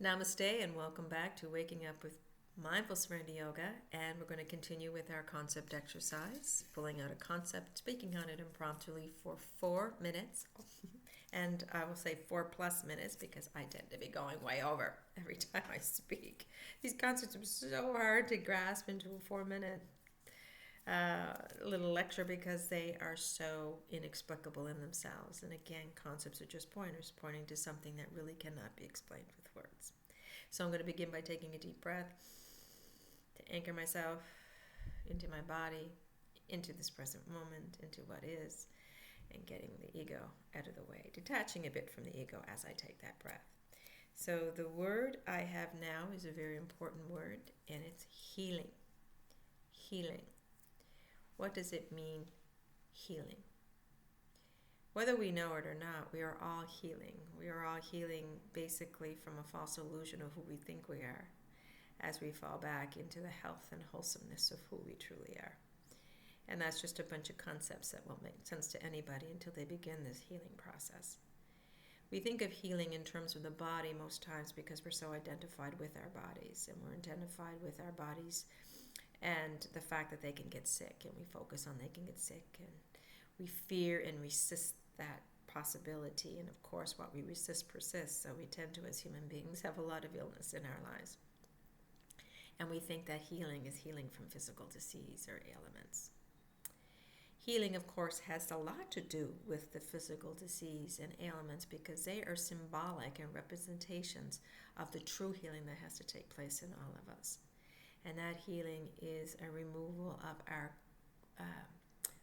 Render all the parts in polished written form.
Namaste and welcome back to Waking Up with Mindful Serenity Yoga. And we're going to continue with our concept exercise, pulling out a concept, speaking on it impromptu for 4 minutes. And I will say 4+ minutes because I tend to be going way over every time I speak. These concepts are so hard to grasp into a 4-minute little lecture because they are so inexplicable in themselves. And again, concepts are just pointers, pointing to something that really cannot be explained with words. So I'm going to begin by taking a deep breath to anchor myself into my body, into this present moment, into what is, and getting the ego out of the way, detaching a bit from the ego as I take that breath. So the word I have now is a very important word, and it's healing. Healing. What does it mean, healing? Whether we know it or not, we are all healing. We are all healing basically from a false illusion of who we think we are as we fall back into the health and wholesomeness of who we truly are. And that's just a bunch of concepts that won't make sense to anybody until they begin this healing process. We think of healing in terms of the body most times because we're so identified with our bodies, and we're identified with our bodies and the fact that they can get sick, and we focus on they can get sick, and we fear and resist that possibility. And of course, what we resist persists, so we tend to, as human beings, have a lot of illness in our lives. And we think that healing is healing from physical disease or ailments. Healing, of course, has a lot to do with the physical disease and ailments because they are symbolic and representations of the true healing that has to take place in all of us. And that healing is a removal of our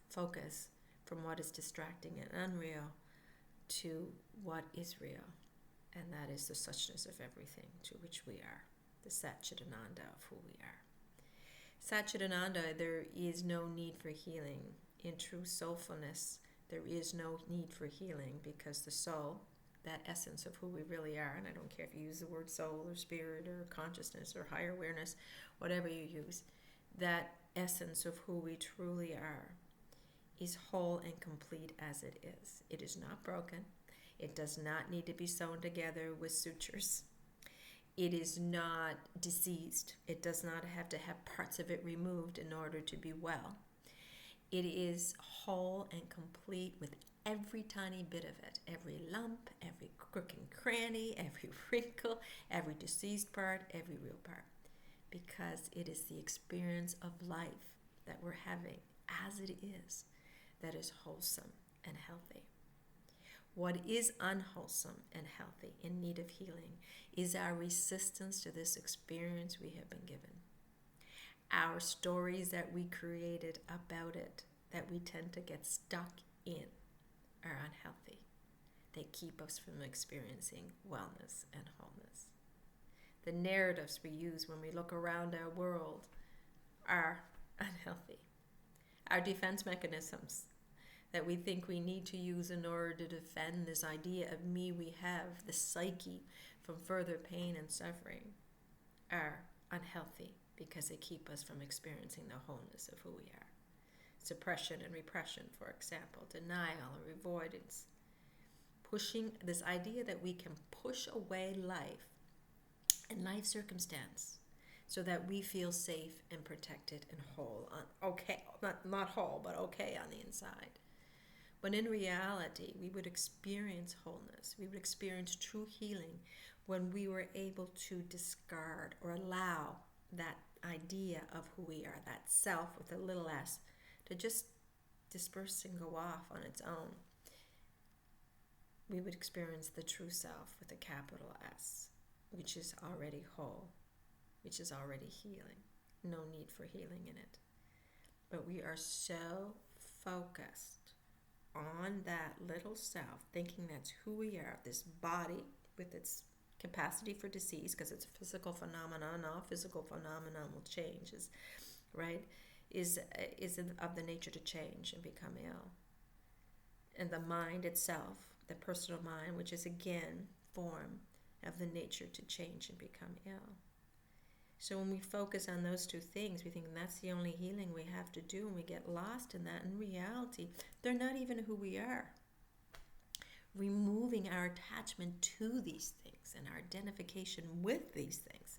focus from what is distracting and unreal to what is real. And that is the suchness of everything to which we are, the Satchitananda of who we are. Satchitananda, there is no need for healing. In true soulfulness, there is no need for healing because the soul, that essence of who we really are, and I don't care if you use the word soul or spirit or consciousness or higher awareness, whatever you use, that essence of who we truly are is whole and complete as it is. It is not broken. It does not need to be sewn together with sutures. It is not diseased. It does not have to have parts of it removed in order to be well. It is whole and complete with every tiny bit of it, every lump, every crook and cranny, every wrinkle, every diseased part, every real part. Because it is the experience of life that we're having as it is that is wholesome and healthy. What is unwholesome and healthy, in need of healing, is our resistance to this experience we have been given. Our stories that we created about it, that we tend to get stuck in, are unhealthy. They keep us from experiencing wellness and wholeness. The narratives we use when we look around our world are unhealthy. Our defense mechanisms that we think we need to use in order to defend this idea of me we have, the psyche, from further pain and suffering, are unhealthy because they keep us from experiencing the wholeness of who we are. Suppression and repression, for example, denial or avoidance. Pushing this idea that we can push away life and life circumstance so that we feel safe and protected and whole, not whole, but okay on the inside. When in reality, we would experience wholeness, we would experience true healing when we were able to discard or allow that idea of who we are, that self with a little s, to just disperse and go off on its own. We would experience the true self with a capital S, which is already whole, which is already healing. No need for healing in it. But we are so focused on that little self, thinking that's who we are, this body with its capacity for disease, because it's a physical phenomenon. All physical phenomenon will change, right? Is of the nature to change and become ill. And the mind itself, the personal mind, which is again form of the nature to change and become ill. So when we focus on those two things, we think that's the only healing we have to do, and we get lost in that. In reality, they're not even who we are. removing our attachment to these things and our identification with these things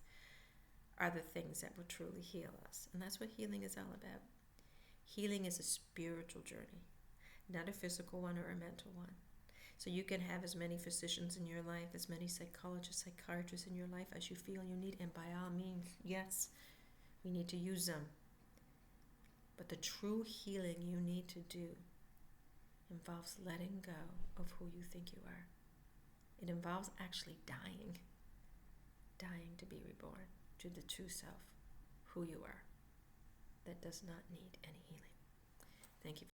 are the things that will truly heal us. And that's what healing is all about. Healing is a spiritual journey, not a physical one or a mental one. So you can have as many physicians in your life, as many psychologists, psychiatrists in your life as you feel you need. And by all means, yes, we need to use them. But the true healing you need to do involves letting go of who you think you are. It involves actually dying to be reborn to the true self, who you are, that does not need any healing. Thank you.